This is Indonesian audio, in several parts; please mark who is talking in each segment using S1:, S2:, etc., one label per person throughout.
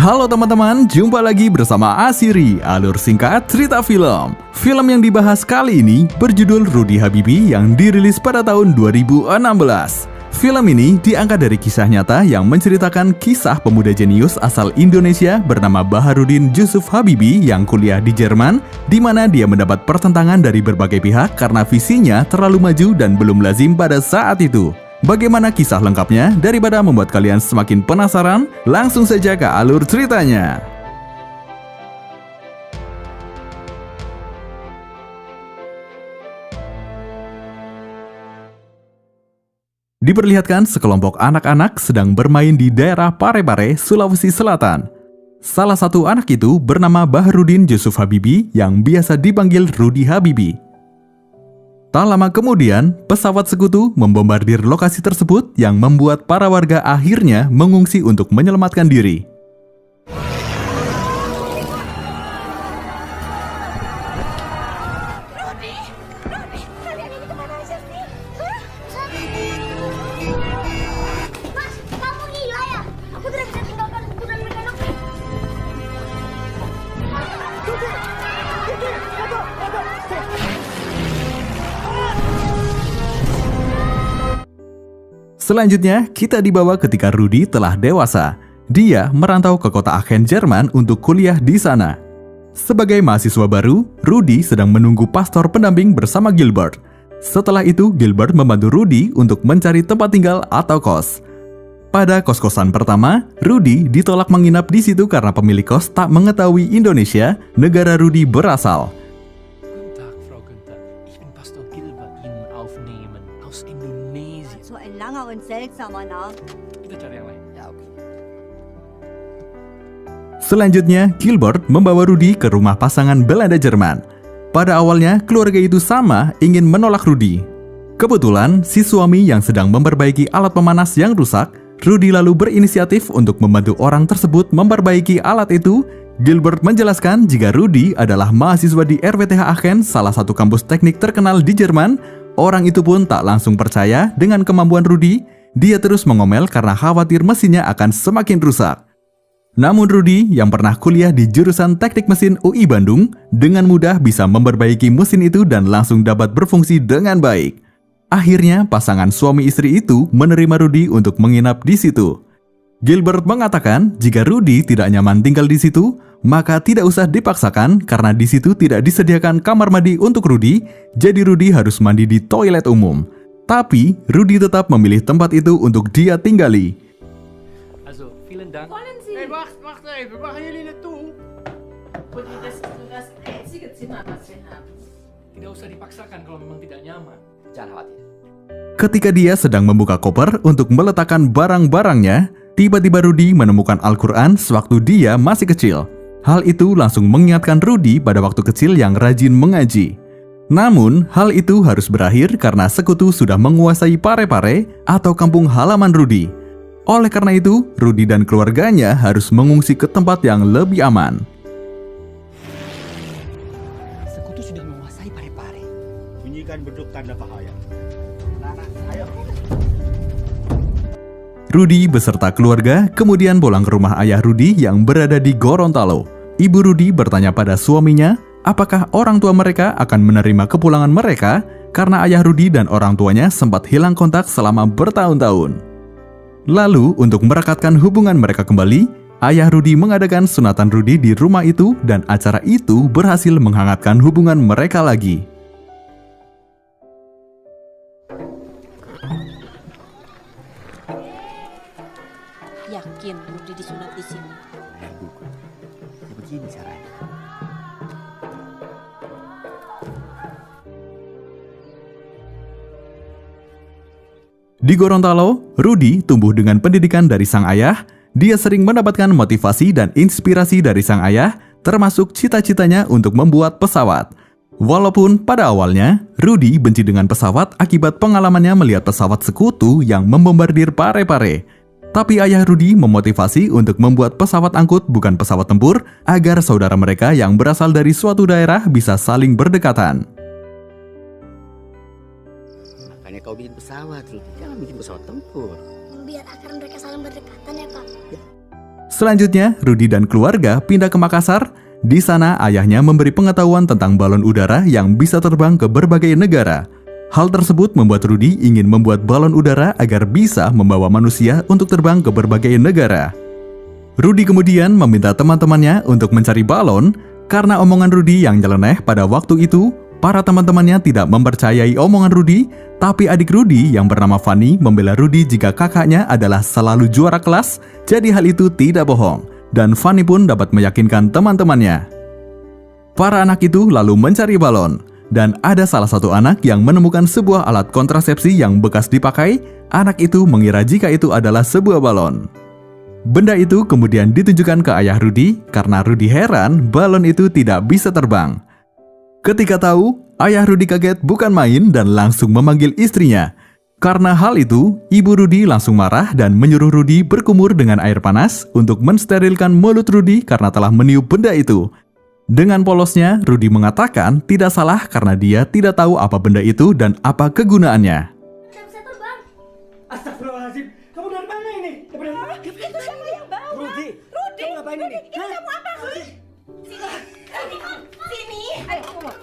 S1: Halo teman-teman, jumpa lagi bersama Asiri, alur singkat cerita film. Film yang dibahas kali ini berjudul Rudy Habibie yang dirilis pada tahun 2016. Film ini diangkat dari kisah nyata yang menceritakan kisah pemuda jenius asal Indonesia bernama Baharudin Jusuf Habibie yang kuliah di Jerman, di mana dia mendapat pertentangan dari berbagai pihak karena visinya terlalu maju dan belum lazim pada saat itu. Bagaimana kisah lengkapnya? Daripada membuat kalian semakin penasaran, langsung saja ke alur ceritanya. Diperlihatkan sekelompok anak-anak sedang bermain di daerah Parepare, Sulawesi Selatan. Salah satu anak itu bernama Baharudin Jusuf Habibie yang biasa dipanggil Rudy Habibie. Tak lama kemudian, pesawat sekutu membombardir lokasi tersebut yang membuat para warga akhirnya mengungsi untuk menyelamatkan diri.
S2: Rudy, kalian ini kemana aja sih? Mas, kamu gila ya? Aku tidak bisa tinggalkan buku dan mekanik.
S1: Selanjutnya, kita dibawa ketika Rudy telah dewasa. Dia merantau ke kota Aachen, Jerman untuk kuliah di sana. Sebagai mahasiswa baru, Rudy sedang menunggu pastor pendamping bersama Gilbert. Setelah itu, Gilbert membantu Rudy untuk mencari tempat tinggal atau kos. Pada kos-kosan pertama, Rudy ditolak menginap di situ karena pemilik kos tak mengetahui Indonesia, negara Rudy berasal.
S3: Guten Tag, Frau Günther. Ich bin Pastor Gilbert, Ihnen aufnehmen aus Indonesien.
S4: So ein langer und seltsamer Name.
S3: Kita cari yang lain. Ya, oke.
S1: Selanjutnya, Gilbert membawa Rudy ke rumah pasangan Belanda Jerman. Pada awalnya, keluarga itu sama ingin menolak Rudy. Kebetulan, si suami yang sedang memperbaiki alat pemanas yang rusak, Rudy lalu berinisiatif untuk membantu orang tersebut memperbaiki alat itu. Gilbert menjelaskan jika Rudy adalah mahasiswa di RWTH Aachen, salah satu kampus teknik terkenal di Jerman. Orang itu pun tak langsung percaya dengan kemampuan Rudy. Dia terus mengomel karena khawatir mesinnya akan semakin rusak. Namun Rudy yang pernah kuliah di jurusan Teknik Mesin UI Bandung dengan mudah bisa memperbaiki mesin itu dan langsung dapat berfungsi dengan baik. Akhirnya pasangan suami istri itu menerima Rudy untuk menginap di situ. Gilbert mengatakan jika Rudy tidak nyaman tinggal di situ, maka tidak usah dipaksakan karena di situ tidak disediakan kamar mandi untuk Rudy, jadi Rudy harus mandi di toilet umum. Tapi Rudy tetap memilih tempat itu untuk dia tinggali.
S3: Also, vielen Dank.
S5: Wollen Sie?
S6: Hey, wacht even, waar gaan jullie naartoe?
S5: Und das ist nur das einzige Zimmer, was wir haben.
S3: Tidak usah dipaksakan kalau memang tidak nyaman.
S6: Jangan khawatir.
S1: Ketika dia sedang membuka koper untuk meletakkan barang-barangnya, tiba-tiba Rudy menemukan Al-Quran sewaktu dia masih kecil. Hal itu langsung mengingatkan Rudy pada waktu kecil yang rajin mengaji. Namun, hal itu harus berakhir karena sekutu sudah menguasai Parepare atau kampung halaman Rudy. Oleh karena itu, Rudy dan keluarganya harus mengungsi ke tempat yang lebih aman.
S6: Sekutu sudah menguasai Parepare. Bunyikan beduk tanda bahaya. Nana, ayo.
S1: Rudy beserta keluarga kemudian pulang ke rumah ayah Rudy yang berada di Gorontalo. Ibu Rudy bertanya pada suaminya, apakah orang tua mereka akan menerima kepulangan mereka karena ayah Rudy dan orang tuanya sempat hilang kontak selama bertahun-tahun. Lalu, untuk merekatkan hubungan mereka kembali, ayah Rudy mengadakan sunatan Rudy di rumah itu dan acara itu berhasil menghangatkan hubungan mereka lagi.
S4: Yakin Rudy disunat di sini.
S6: Bukan. Ya begini caranya.
S1: Di Gorontalo, Rudy tumbuh dengan pendidikan dari sang ayah. Dia sering mendapatkan motivasi dan inspirasi dari sang ayah, termasuk cita-citanya untuk membuat pesawat. Walaupun pada awalnya, Rudy benci dengan pesawat akibat pengalamannya melihat pesawat sekutu yang membombardir Parepare. Tapi ayah Rudy memotivasi untuk membuat pesawat angkut bukan pesawat tempur, agar saudara mereka yang berasal dari suatu daerah bisa saling berdekatan.
S6: Makanya kau bikin pesawat, Rudy. Jangan bikin pesawat tempur.
S2: Biar agar mereka saling berdekatan ya, Pak.
S1: Selanjutnya, Rudy dan keluarga pindah ke Makassar. Di sana, ayahnya memberi pengetahuan tentang balon udara yang bisa terbang ke berbagai negara. Hal tersebut membuat Rudy ingin membuat balon udara agar bisa membawa manusia untuk terbang ke berbagai negara. Rudy kemudian meminta teman-temannya untuk mencari balon. Karena omongan Rudy yang nyeleneh pada waktu itu, para teman-temannya tidak mempercayai omongan Rudy, tapi adik Rudy yang bernama Fanny membela Rudy jika kakaknya adalah selalu juara kelas, jadi hal itu tidak bohong, dan Fanny pun dapat meyakinkan teman-temannya. Para anak itu lalu mencari balon, dan ada salah satu anak yang menemukan sebuah alat kontrasepsi yang bekas dipakai. Anak itu mengira jika itu adalah sebuah balon. Benda itu kemudian ditunjukkan ke ayah Rudy, karena Rudy heran balon itu tidak bisa terbang. Ketika tahu, ayah Rudy kaget bukan main dan langsung memanggil istrinya. Karena hal itu, ibu Rudy langsung marah dan menyuruh Rudy berkumur dengan air panas untuk mensterilkan mulut Rudy karena telah meniup benda itu. Dengan polosnya, Rudy mengatakan tidak salah karena dia tidak tahu apa benda itu dan apa kegunaannya.
S2: Tidak bisa terbang.
S6: Astagfirullahaladzim, kamu dari mana ini? Kamu dari mana?
S5: Itu siapa yang bawa?
S6: Rudy, kamu ngapain ini?
S5: Ini kamu apa? Sini. Ayo, kumur.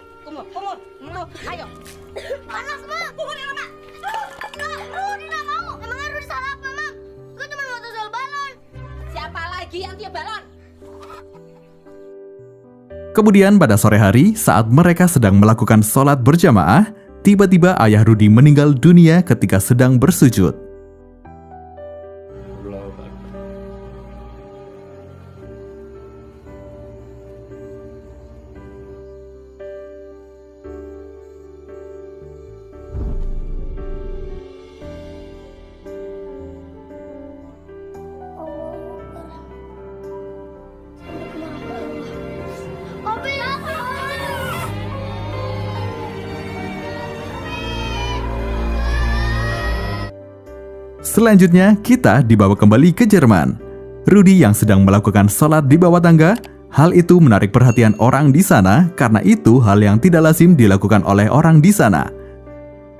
S5: Ayo.
S2: Panas, Mam.
S5: Kumur yang lama.
S2: Rudy nggak mau. Emangnya Rudy salah apa, Mam? Gue cuma mau soal balon.
S5: Siapa lagi yang tiup balon?
S1: Kemudian pada sore hari, saat mereka sedang melakukan sholat berjamaah, tiba-tiba ayah Rudy meninggal dunia ketika sedang bersujud.
S2: Opi,
S1: Selanjutnya, kita dibawa kembali ke Jerman. Rudy yang sedang melakukan sholat di bawah tangga. Hal itu menarik perhatian orang di sana karena itu hal yang tidak lazim dilakukan oleh orang di sana.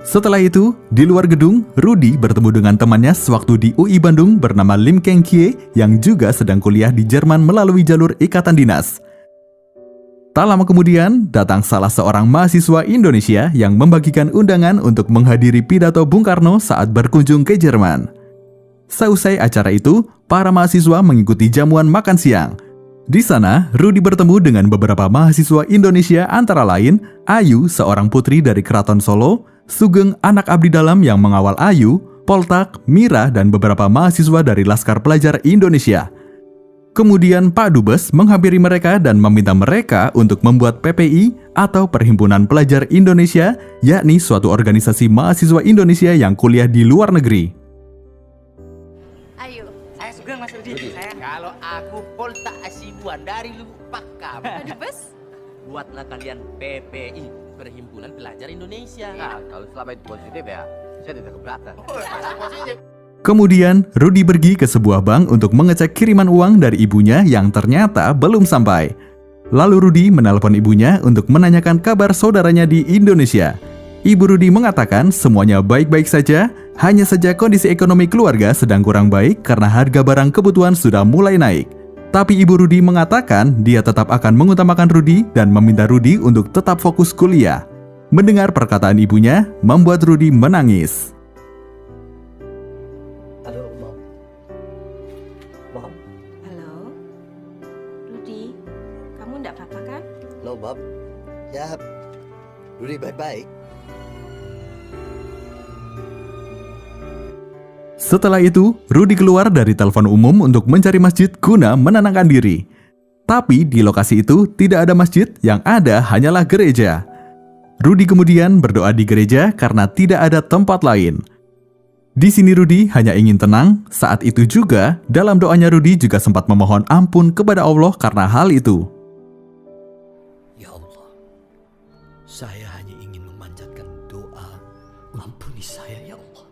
S1: Setelah itu, di luar gedung, Rudy bertemu dengan temannya sewaktu di UI Bandung bernama Lim Keng Kie yang juga sedang kuliah di Jerman melalui jalur ikatan dinas. Tak lama kemudian, datang salah seorang mahasiswa Indonesia yang membagikan undangan untuk menghadiri pidato Bung Karno saat berkunjung ke Jerman. Seusai acara itu, para mahasiswa mengikuti jamuan makan siang. Di sana, Rudy bertemu dengan beberapa mahasiswa Indonesia antara lain Ayu, seorang putri dari Keraton Solo, Sugeng, anak abdi dalam yang mengawal Ayu, Poltak, Mira, dan beberapa mahasiswa dari Laskar Pelajar Indonesia. Kemudian Pak Dubes menghampiri mereka dan meminta mereka untuk membuat PPI atau Perhimpunan Pelajar Indonesia, yakni suatu organisasi mahasiswa Indonesia yang kuliah di luar negeri.
S5: Ayo.
S7: Saya Sugeng Mas Rudi. Kalau aku Polta Asibuan dari Lubuk Pakam.
S5: Dubes?
S7: Buatlah kalian PPI, Perhimpunan Pelajar Indonesia. Nah, kalau selama itu positif ya, saya tidak keberatan.
S1: Kemudian, Rudy pergi ke sebuah bank untuk mengecek kiriman uang dari ibunya yang ternyata belum sampai. Lalu Rudy menelpon ibunya untuk menanyakan kabar saudaranya di Indonesia. Ibu Rudy mengatakan semuanya baik-baik saja, hanya saja kondisi ekonomi keluarga sedang kurang baik karena harga barang kebutuhan sudah mulai naik. Tapi Ibu Rudy mengatakan dia tetap akan mengutamakan Rudy dan meminta Rudy untuk tetap fokus kuliah. Mendengar perkataan ibunya, membuat Rudy menangis.
S6: Halo, Mom. Mom,
S4: Halo? Rudy, kamu enggak apa-apa kan?
S8: Halo, Bob. Ya, Rudy baik-baik.
S1: Setelah itu, Rudy keluar dari telepon umum untuk mencari masjid guna menenangkan diri. Tapi di lokasi itu tidak ada masjid, yang ada hanyalah gereja. Rudy kemudian berdoa di gereja karena tidak ada tempat lain. Di sini Rudy hanya ingin tenang. Saat itu juga, dalam doanya Rudy juga sempat memohon ampun kepada Allah karena hal itu.
S6: ya Allah, saya hanya ingin memanjatkan doa. Ampuni saya, ya Allah.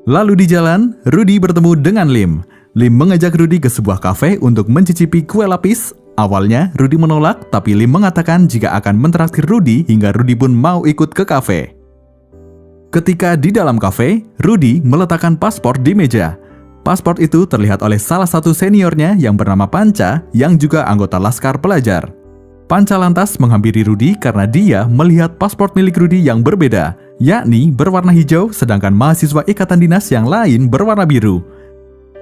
S1: Lalu di jalan, Rudy bertemu dengan Lim. Lim mengajak Rudy ke sebuah kafe untuk mencicipi kue lapis. Awalnya, Rudy menolak, tapi Lim mengatakan jika akan mentraktir Rudy hingga Rudy pun mau ikut ke kafe. Ketika di dalam kafe, Rudy meletakkan paspor di meja. Paspor itu terlihat oleh salah satu seniornya yang bernama Panca yang juga anggota Laskar Pelajar. Panca lantas menghampiri Rudy karena dia melihat paspor milik Rudy yang berbeda, yakni berwarna hijau sedangkan mahasiswa ikatan dinas yang lain berwarna biru.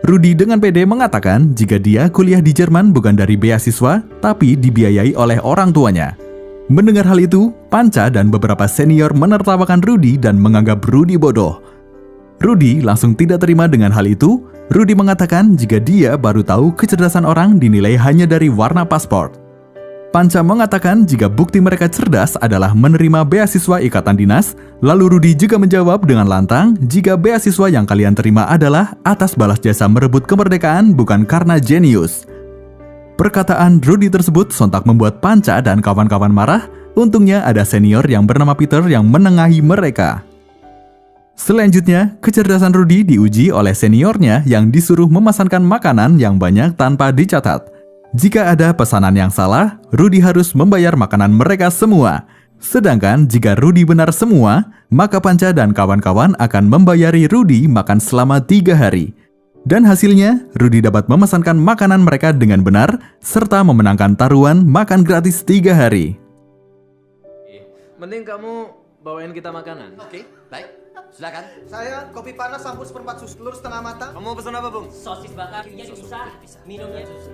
S1: Rudy dengan pede mengatakan jika dia kuliah di Jerman bukan dari beasiswa, tapi dibiayai oleh orang tuanya. Mendengar hal itu, Panca dan beberapa senior menertawakan Rudy dan menganggap Rudy bodoh. Rudy langsung tidak terima dengan hal itu. Rudy mengatakan jika dia baru tahu kecerdasan orang dinilai hanya dari warna paspor. Panca mengatakan jika bukti mereka cerdas adalah menerima beasiswa ikatan dinas, lalu Rudy juga menjawab dengan lantang jika beasiswa yang kalian terima adalah atas balas jasa merebut kemerdekaan bukan karena jenius. Perkataan Rudy tersebut sontak membuat Panca dan kawan-kawan marah. Untungnya ada senior yang bernama Peter yang menengahi mereka. Selanjutnya, kecerdasan Rudy diuji oleh seniornya yang disuruh memesankan makanan yang banyak tanpa dicatat. Jika ada pesanan yang salah, Rudy harus membayar makanan mereka semua. Sedangkan jika Rudy benar semua, maka Panca dan kawan-kawan akan membayari Rudy makan selama 3 hari. Dan hasilnya, Rudy dapat memesankan makanan mereka dengan benar, serta memenangkan taruhan makan gratis 3 hari.
S9: Mending kamu bawain kita makanan.
S7: Oke, baik. Silakan.
S10: Saya kopi panas campur seperempat sus telur setengah matang.
S9: Kamu pesan apa, Bung?
S3: Sosis bakar, bisa. Minumnya susu.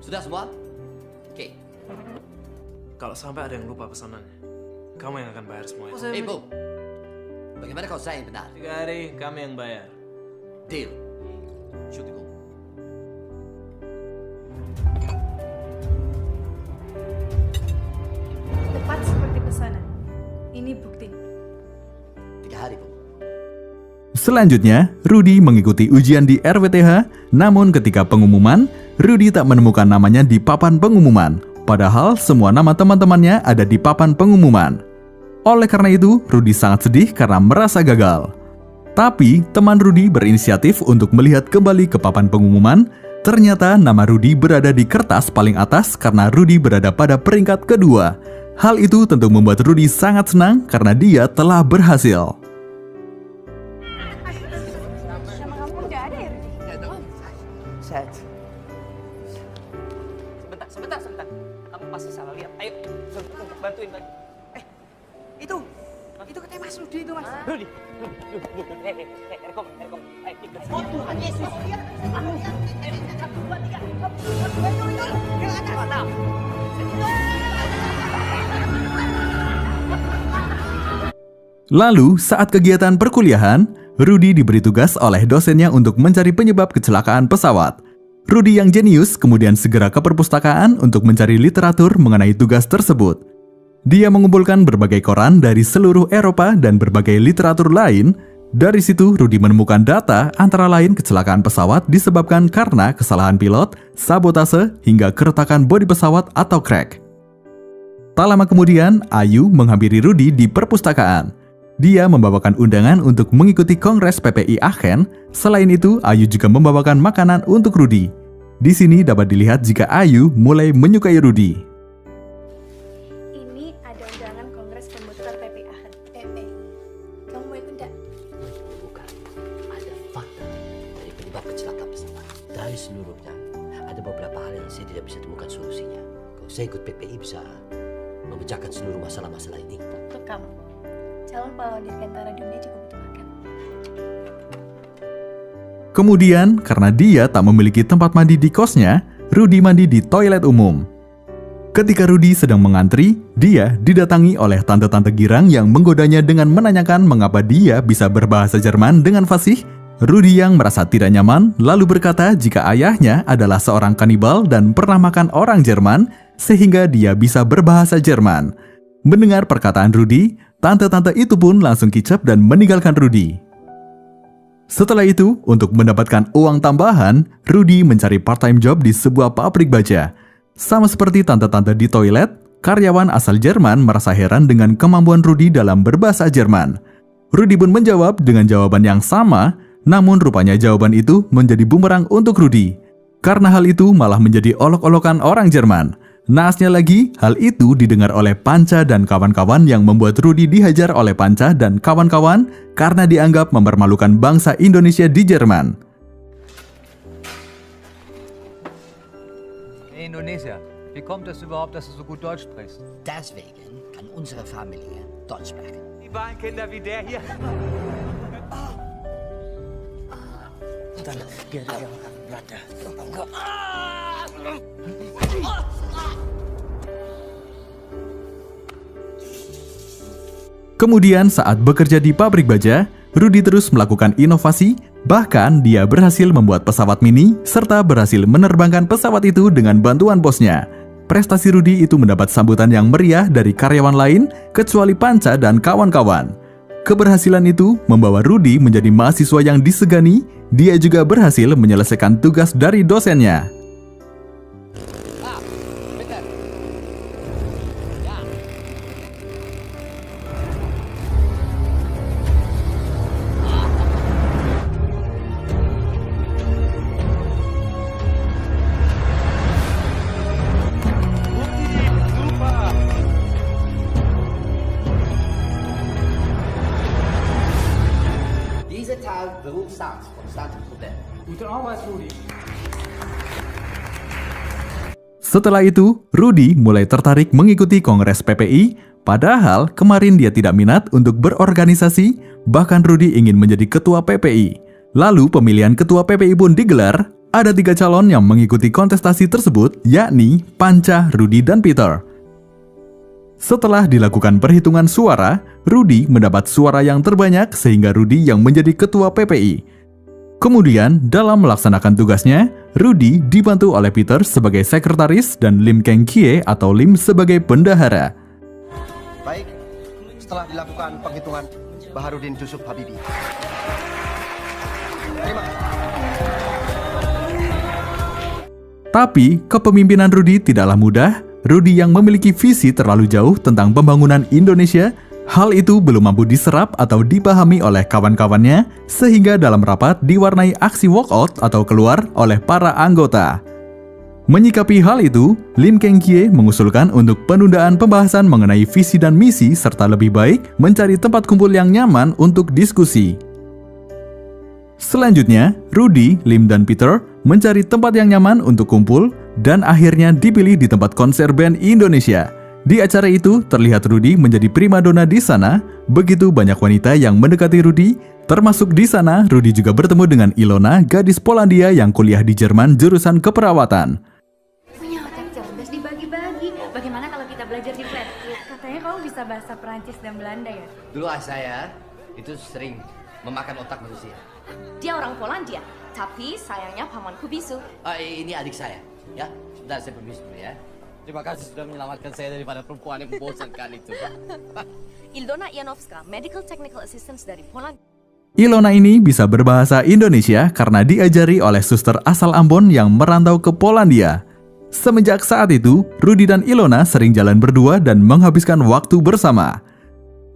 S7: Sudah semua? Oke.
S9: Kalau sampai ada yang lupa pesanannya, kamu yang akan bayar semuanya.
S7: Bung. Bagaimana kalau saya yang benar?
S9: 3 hari, kami yang bayar.
S7: Deal. Shoot, Bung.
S5: Tepat seperti pesanan. Ini bukti.
S7: 3 hari, Bung.
S1: Selanjutnya, Rudy mengikuti ujian di RWTH, namun ketika pengumuman, Rudy tak menemukan namanya di papan pengumuman, padahal semua nama teman-temannya ada di papan pengumuman. Oleh karena itu, Rudy sangat sedih karena merasa gagal. Tapi, teman Rudy berinisiatif untuk melihat kembali ke papan pengumuman. Ternyata nama Rudy berada di kertas paling atas karena Rudy berada pada peringkat kedua. Hal itu tentu membuat Rudy sangat senang karena dia telah berhasil.
S2: Nama kamu nggak ada ya, Rudy?
S3: Sebentar. Kamu pasti salah lihat. Ayo, bantuin.
S10: Itu katanya Mas Rudy itu, Mas.
S3: Rudy. Rekom. Ayo, ikut.
S10: Oh Tuhan Yesus.
S1: Lalu, saat kegiatan perkuliahan, Rudy diberi tugas oleh dosennya untuk mencari penyebab kecelakaan pesawat. Rudy yang jenius kemudian segera ke perpustakaan untuk mencari literatur mengenai tugas tersebut. Dia mengumpulkan berbagai koran dari seluruh Eropa dan berbagai literatur lain. Dari situ, Rudy menemukan data antara lain kecelakaan pesawat disebabkan karena kesalahan pilot, sabotase, hingga keretakan bodi pesawat atau crack. Tak lama kemudian, Ayu menghampiri Rudy di perpustakaan. Dia membawakan undangan untuk mengikuti Kongres PPI Aachen. Selain itu, Ayu juga membawakan makanan untuk Rudy. Di sini dapat dilihat jika Ayu mulai menyukai Rudy.
S2: Ini ada undangan Kongres Komputer PPI Aachen. PPI. Kamu mau ikut nggak?
S7: Bukan. Ada fakta dari penyebab kecelakaan pesawat. Dari seluruhnya, ada beberapa hal yang saya tidak bisa temukan solusinya. Kalau saya ikut PPI bisa memecahkan seluruh masalah-masalah ini.
S2: Untuk kamu. Calon pahlawan dirgantara dunia juga butuh makan.
S1: Kemudian, karena dia tak memiliki tempat mandi di kosnya, Rudy mandi di toilet umum. Ketika Rudy sedang mengantri, dia didatangi oleh tante-tante girang yang menggodanya dengan menanyakan mengapa dia bisa berbahasa Jerman dengan fasih. Rudy yang merasa tidak nyaman, lalu berkata jika ayahnya adalah seorang kanibal dan pernah makan orang Jerman, sehingga dia bisa berbahasa Jerman. Mendengar perkataan Rudy, tante-tante itu pun langsung kicap dan meninggalkan Rudy. Setelah itu, untuk mendapatkan uang tambahan, Rudy mencari part-time job di sebuah pabrik baja. Sama seperti tante-tante di toilet, karyawan asal Jerman merasa heran dengan kemampuan Rudy dalam berbahasa Jerman. Rudy pun menjawab dengan jawaban yang sama, namun rupanya jawaban itu menjadi bumerang untuk Rudy. Karena hal itu malah menjadi olok-olokan orang Jerman. Naasnya lagi, hal itu didengar oleh Panca dan kawan-kawan yang membuat Rudy dihajar oleh Panca dan kawan-kawan karena dianggap mempermalukan bangsa Indonesia di Jerman.
S6: Indonesia. Wie kommt es überhaupt, dass du so gut Deutsch sprichst?
S7: Deswegen kann unsere Familie Deutsch sprechen.
S6: Die beiden Kinder wie der hier.
S7: Dann biar dia berada.
S1: Kemudian saat bekerja di pabrik baja, Rudy terus melakukan inovasi, bahkan dia berhasil membuat pesawat mini serta berhasil menerbangkan pesawat itu dengan bantuan bosnya. Prestasi Rudy itu mendapat sambutan yang meriah dari karyawan lain kecuali Panca dan kawan-kawan. Keberhasilan itu membawa Rudy menjadi mahasiswa yang disegani. Dia juga berhasil menyelesaikan tugas dari dosennya.
S7: Diese Teil beruht vom Standardmodell.
S3: Gute Arbeit, Rudi.
S1: Setelah itu, Rudy mulai tertarik mengikuti Kongres PPI, padahal kemarin dia tidak minat untuk berorganisasi, bahkan Rudy ingin menjadi ketua PPI. Lalu pemilihan ketua PPI pun digelar, ada 3 calon yang mengikuti kontestasi tersebut, yakni Panca, Rudy, dan Peter. Setelah dilakukan perhitungan suara, Rudy mendapat suara yang terbanyak sehingga Rudy yang menjadi ketua PPI. Kemudian, dalam melaksanakan tugasnya, Rudy dibantu oleh Peter sebagai sekretaris dan Lim Keng Kie atau Lim sebagai bendahara.
S10: Baik, setelah dilakukan penghitungan, Baharudin Yusuf Habibi. Terima kasih.
S1: Tapi, kepemimpinan Rudy tidaklah mudah. Rudy yang memiliki visi terlalu jauh tentang pembangunan Indonesia, hal itu belum mampu diserap atau dipahami oleh kawan-kawannya, sehingga dalam rapat diwarnai aksi walkout atau keluar oleh para anggota. Menyikapi hal itu, Lim Keng Kie mengusulkan untuk penundaan pembahasan mengenai visi dan misi serta lebih baik mencari tempat kumpul yang nyaman untuk diskusi. Selanjutnya, Rudy, Lim, dan Peter mencari tempat yang nyaman untuk kumpul dan akhirnya dipilih di tempat konser band Indonesia. Di acara itu, terlihat Rudy menjadi primadona di sana. Begitu banyak wanita yang mendekati Rudy, termasuk di sana Rudy juga bertemu dengan Ilona, gadis Polandia yang kuliah di Jerman jurusan keperawatan.
S2: Punya otak cerdas dibagi-bagi. Bagaimana kalau kita belajar di flat? Katanya kamu bisa bahasa Perancis dan Belanda ya?
S7: Dulu saya itu sering memakan otak manusia.
S4: Dia orang Polandia, tapi sayangnya pamanku bisu.
S7: Ini adik saya, ya. Sebentar, saya permisi dulu ya. Terima kasih sudah menyelamatkan saya daripada perempuan yang membosankan itu.
S4: Ildona Janowska, Medical Technical Assistant dari Polandia.
S1: Ilona ini bisa berbahasa Indonesia karena diajari oleh suster asal Ambon yang merantau ke Polandia. Semenjak saat itu, Rudy dan Ilona sering jalan berdua dan menghabiskan waktu bersama.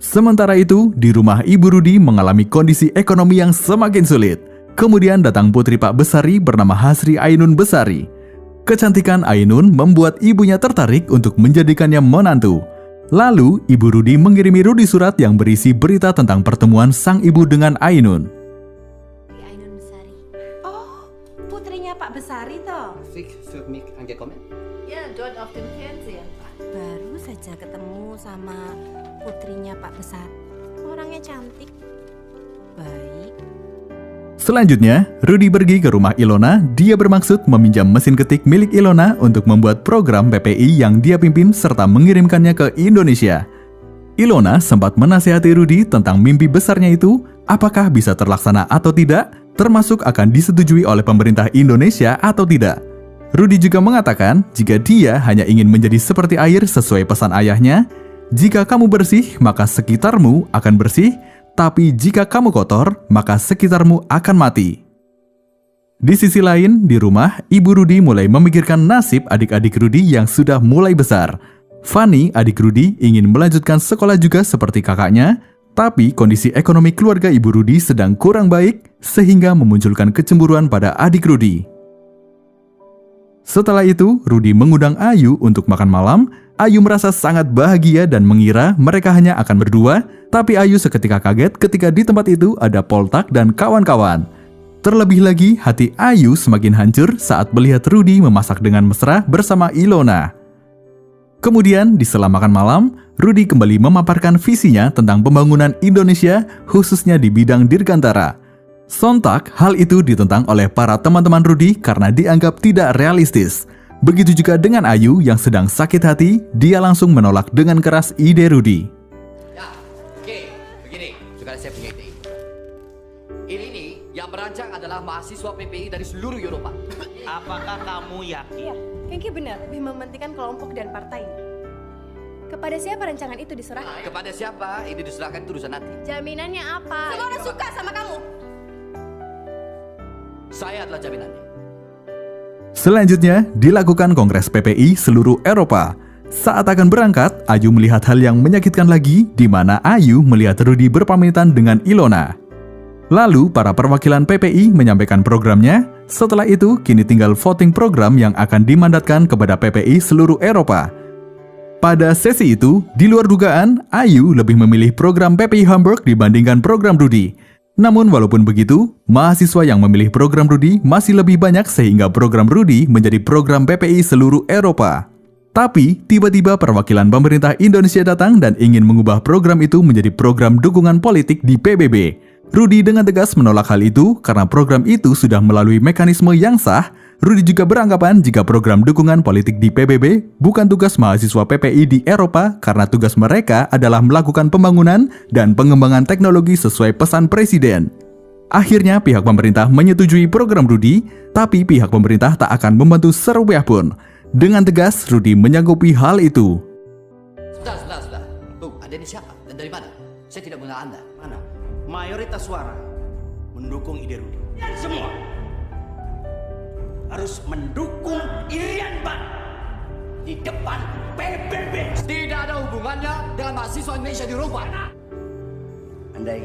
S1: Sementara itu, di rumah Ibu Rudy mengalami kondisi ekonomi yang semakin sulit. Kemudian datang putri Pak Besari bernama Hasri Ainun Besari. Kecantikan Ainun membuat ibunya tertarik untuk menjadikannya menantu. Lalu, Ibu Rudy mengirimi Rudy surat yang berisi berita tentang pertemuan sang ibu dengan Ainun.
S4: Ainun Besari.
S5: Oh, putrinya Pak Besari toh.
S7: Für mich angekommen?
S5: Ya, dort auf dem Fernseher.
S4: Baru saja ketemu sama putrinya Pak Besar. Orangnya cantik. Baik.
S1: Selanjutnya, Rudy pergi ke rumah Ilona. Dia bermaksud meminjam mesin ketik milik Ilona untuk membuat program PPI yang dia pimpin serta mengirimkannya ke Indonesia. Ilona sempat menasihati Rudy tentang mimpi besarnya itu, apakah bisa terlaksana atau tidak, termasuk akan disetujui oleh pemerintah Indonesia atau tidak. Rudy juga mengatakan jika dia hanya ingin menjadi seperti air sesuai pesan ayahnya, jika kamu bersih, maka sekitarmu akan bersih, tapi jika kamu kotor, maka sekitarmu akan mati. Di sisi lain, di rumah, Ibu Rudy mulai memikirkan nasib adik-adik Rudy yang sudah mulai besar. Fanny, adik Rudy, ingin melanjutkan sekolah juga seperti kakaknya, tapi kondisi ekonomi keluarga Ibu Rudy sedang kurang baik, sehingga memunculkan kecemburuan pada adik Rudy. Setelah itu, Rudy mengundang Ayu untuk makan malam. Ayu merasa sangat bahagia dan mengira mereka hanya akan berdua, tapi Ayu seketika kaget ketika di tempat itu ada Poltak dan kawan-kawan. Terlebih lagi, hati Ayu semakin hancur saat melihat Rudy memasak dengan mesra bersama Ilona. Kemudian, di sela makan malam, Rudy kembali memaparkan visinya tentang pembangunan Indonesia, khususnya di bidang dirgantara. Sontak, hal itu ditentang oleh para teman-teman Rudy karena dianggap tidak realistis. Begitu juga dengan Ayu yang sedang sakit hati, dia langsung menolak dengan keras ide Rudy.
S7: Ya, oke, begini. Sekarang saya punya ide. Ini yang merancang adalah mahasiswa PPI dari seluruh Eropa.
S6: Apakah kamu yakin?
S5: Iya, Kengki benar lebih mementingkan kelompok dan partainya. Kepada siapa rancangan itu diserahkan?
S7: Kepada siapa ini diserahkan itu urusan nanti.
S5: Jaminannya apa? Semua orang suka sama kamu.
S7: Saya adalah jaminannya.
S1: Selanjutnya, dilakukan Kongres PPI seluruh Eropa. Saat akan berangkat, Ayu melihat hal yang menyakitkan lagi, di mana Ayu melihat Rudy berpamitan dengan Ilona. Lalu, para perwakilan PPI menyampaikan programnya. Setelah itu, kini tinggal voting program yang akan dimandatkan kepada PPI seluruh Eropa. Pada sesi itu, di luar dugaan, Ayu lebih memilih program PPI Hamburg dibandingkan program Rudy. Namun walaupun begitu, mahasiswa yang memilih program Rudy masih lebih banyak sehingga program Rudy menjadi program PPI seluruh Eropa. Tapi, tiba-tiba perwakilan pemerintah Indonesia datang dan ingin mengubah program itu menjadi program dukungan politik di PBB. Rudy dengan tegas menolak hal itu karena program itu sudah melalui mekanisme yang sah. Rudy juga beranggapan jika program dukungan politik di PBB bukan tugas mahasiswa PPI di Eropa karena tugas mereka adalah melakukan pembangunan dan pengembangan teknologi sesuai pesan Presiden. Akhirnya pihak pemerintah menyetujui program Rudy, tapi pihak pemerintah tak akan membantu serupiah pun. Dengan tegas, Rudy menyanggupi hal itu.
S7: Sudah. Bung, Anda ini siapa? Dan dari mana? Saya tidak mengenal Anda.
S6: Mana? Mayoritas suara mendukung ide Rudy. Semua harus mendukung Irian Ban di depan PBB.
S7: Tidak ada hubungannya dengan mahasiswa Indonesia di Eropa.
S8: Andai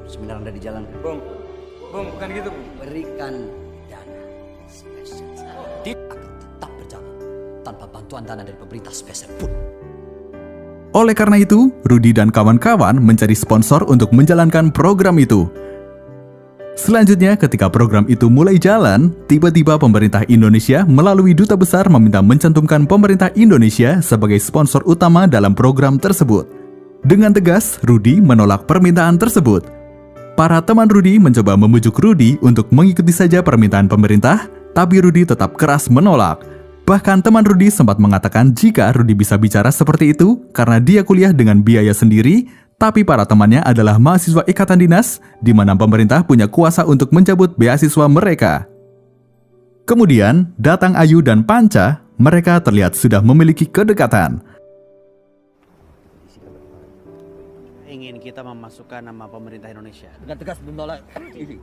S8: seminar Anda dijalankan.
S9: Bung, bukan gitu, Bung.
S8: Berikan dana spesial.
S7: Tidak akan tetap berjalan tanpa bantuan dana dari pemerintah spesial pun.
S1: Oleh karena itu, Rudy dan kawan-kawan mencari sponsor untuk menjalankan program itu. Selanjutnya, ketika program itu mulai jalan, tiba-tiba pemerintah Indonesia melalui duta besar meminta mencantumkan pemerintah Indonesia sebagai sponsor utama dalam program tersebut. Dengan tegas, Rudy menolak permintaan tersebut. Para teman Rudy mencoba membujuk Rudy untuk mengikuti saja permintaan pemerintah, tapi Rudy tetap keras menolak. Bahkan teman Rudy sempat mengatakan jika Rudy bisa bicara seperti itu karena dia kuliah dengan biaya sendiri, tapi para temannya adalah mahasiswa ikatan dinas, di mana pemerintah punya kuasa untuk mencabut beasiswa mereka. Kemudian, datang Ayu dan Panca, mereka terlihat sudah memiliki kedekatan.
S6: Ingin kita memasukkan nama pemerintah Indonesia.
S7: Dengan tegas menolak ini.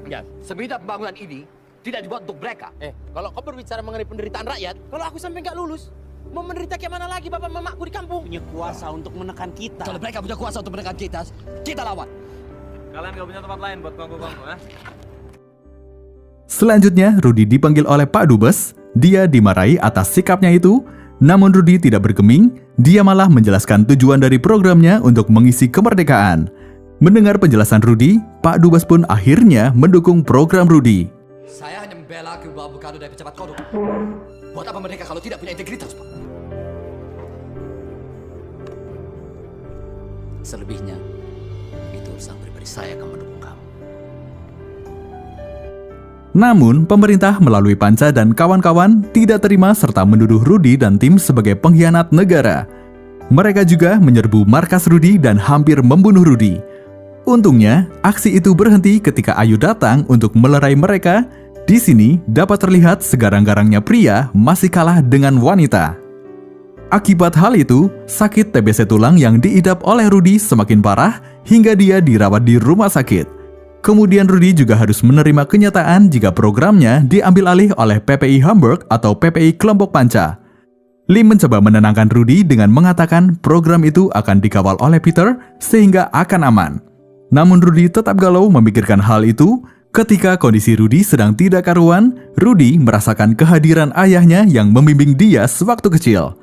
S7: Ya, semenjak pembangunan ini tidak dibuat untuk mereka.
S11: Kalau kau berbicara mengenai penderitaan rakyat, kalau aku sampai nggak lulus, mau menderita kayak mana lagi bapak mamaku di kampung?
S6: Punya kuasa untuk menekan kita.
S7: Kalau mereka punya kuasa untuk menekan kita lawan.
S9: Kalian gak punya tempat lain buat kongko-kongko, ya?
S1: Selanjutnya, Rudy dipanggil oleh Pak Dubes. Dia dimarahi atas sikapnya itu, namun Rudy tidak bergeming. Dia malah menjelaskan tujuan dari programnya untuk mengisi kemerdekaan. Mendengar penjelasan Rudy, Pak Dubes pun akhirnya mendukung program Rudy.
S7: Saya hanya membela kebawa Bukado dari pejabat korup. Buat apa mereka kalau tidak punya integritas, Pak? Selebihnya, itu urusan pribadi saya akan mendukung kamu.
S1: Namun, pemerintah melalui Panca dan kawan-kawan tidak terima serta menuduh Rudy dan tim sebagai pengkhianat negara. Mereka juga menyerbu markas Rudy dan hampir membunuh Rudy. Untungnya, aksi itu berhenti ketika Ayu datang untuk melerai mereka. Di sini dapat terlihat segarang-garangnya pria masih kalah dengan wanita. Akibat hal itu, sakit TBC tulang yang diidap oleh Rudy semakin parah hingga dia dirawat di rumah sakit. Kemudian Rudy juga harus menerima kenyataan jika programnya diambil alih oleh PPI Hamburg atau PPI Kelompok Panca. Lim mencoba menenangkan Rudy dengan mengatakan program itu akan dikawal oleh Peter sehingga akan aman. Namun Rudy tetap galau memikirkan hal itu. Ketika kondisi Rudy sedang tidak karuan, Rudy merasakan kehadiran ayahnya yang membimbing dia sewaktu kecil.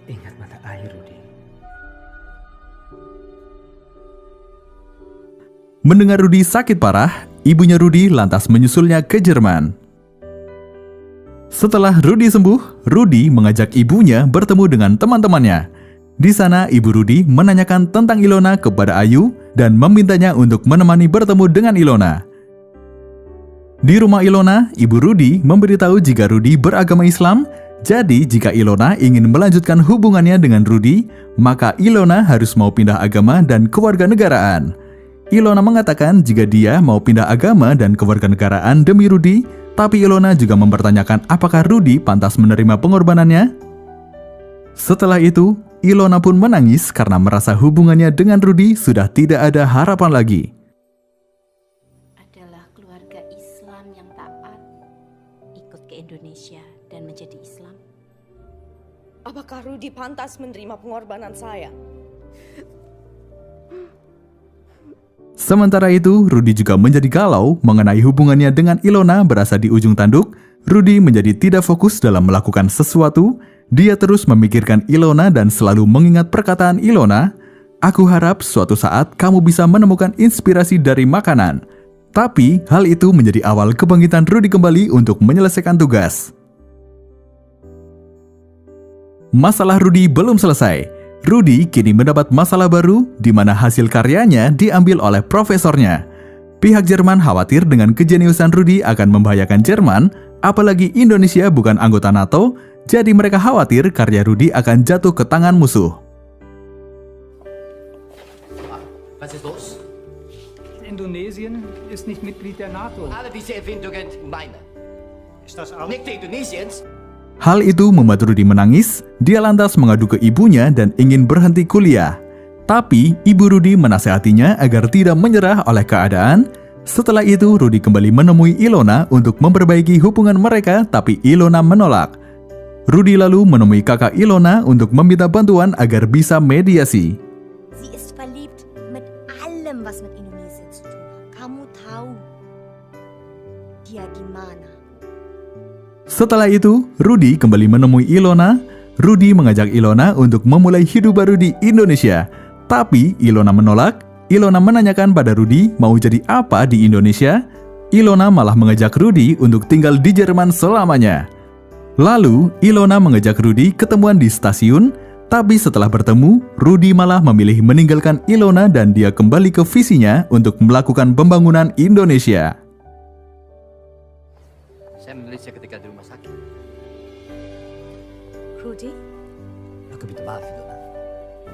S6: Ingat mata air, Rudy.
S1: Mendengar Rudi sakit parah, ibunya Rudi lantas menyusulnya ke Jerman. Setelah Rudi sembuh, Rudi mengajak ibunya bertemu dengan teman-temannya. Di sana, ibu Rudi menanyakan tentang Ilona kepada Ayu dan memintanya untuk menemani bertemu dengan Ilona. Di rumah Ilona, ibu Rudi memberitahu jika Rudi beragama Islam, jadi jika Ilona ingin melanjutkan hubungannya dengan Rudi, maka Ilona harus mau pindah agama dan kewarganegaraan. Ilona mengatakan jika dia mau pindah agama dan kewarganegaraan demi Rudi, tapi Ilona juga mempertanyakan apakah Rudi pantas menerima pengorbanannya. Setelah itu, Ilona pun menangis karena merasa hubungannya dengan Rudi sudah tidak ada harapan lagi.
S4: Adalah keluarga Islam yang taat, ikut ke Indonesia dan menjadi Islam.
S5: Apakah Rudi pantas menerima pengorbanan saya?
S1: Sementara itu, Rudi juga menjadi galau mengenai hubungannya dengan Ilona berasa di ujung tanduk. Rudi menjadi tidak fokus dalam melakukan sesuatu. Dia terus memikirkan Ilona dan selalu mengingat perkataan Ilona, "Aku harap suatu saat kamu bisa menemukan inspirasi dari makanan." Tapi, hal itu menjadi awal kebangkitan Rudi kembali untuk menyelesaikan tugas. Masalah Rudi belum selesai. Rudi kini mendapat masalah baru di mana hasil karyanya diambil oleh profesornya. Pihak Jerman khawatir dengan kejeniusan Rudi akan membahayakan Jerman, apalagi Indonesia bukan anggota NATO, jadi mereka khawatir karya Rudi akan jatuh ke tangan musuh.
S7: Was ist los?
S12: Indonesien ist nicht Mitglied der NATO.
S7: Alle diese Erfindungen meine.
S6: Ist das auch?
S7: Nicht die Indonesiens.
S1: Hal itu membuat Rudi menangis. Dia lantas mengadu ke ibunya dan ingin berhenti kuliah. Tapi ibu Rudi menasehatinya agar tidak menyerah oleh keadaan. Setelah itu Rudi kembali menemui Ilona untuk memperbaiki hubungan mereka, tapi Ilona menolak. Rudi lalu menemui kakak Ilona untuk meminta bantuan agar bisa mediasi.
S4: Sie ist verliebt mit allem, was mit Indonesien zu tun hat. Kamu tahu dia di mana?
S1: Setelah itu, Rudi kembali menemui Ilona. Rudi mengajak Ilona untuk memulai hidup baru di Indonesia. Tapi Ilona menolak. Ilona menanyakan pada Rudi mau jadi apa di Indonesia. Ilona malah mengajak Rudi untuk tinggal di Jerman selamanya. Lalu, Ilona mengajak Rudi ketemuan di stasiun. Tapi setelah bertemu, Rudi malah memilih meninggalkan Ilona dan dia kembali ke visinya untuk melakukan pembangunan Indonesia.
S7: Saya menulisnya ketika di rumah sakit.
S5: Rudi?
S7: Aku minta maaf, Ilona.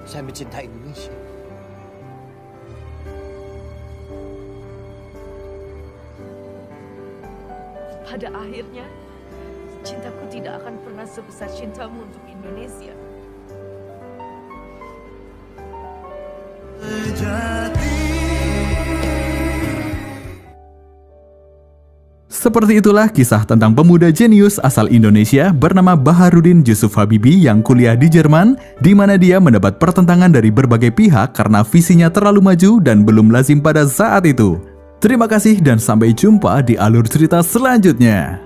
S7: Saya mencintai Indonesia.
S13: Pada akhirnya, cintaku tidak akan pernah sebesar cintamu untuk Indonesia.
S1: Seperti itulah kisah tentang pemuda jenius asal Indonesia bernama Baharudin Jusuf Habibie yang kuliah di Jerman, di mana dia mendapat pertentangan dari berbagai pihak karena visinya terlalu maju dan belum lazim pada saat itu. Terima kasih dan sampai jumpa di alur cerita selanjutnya.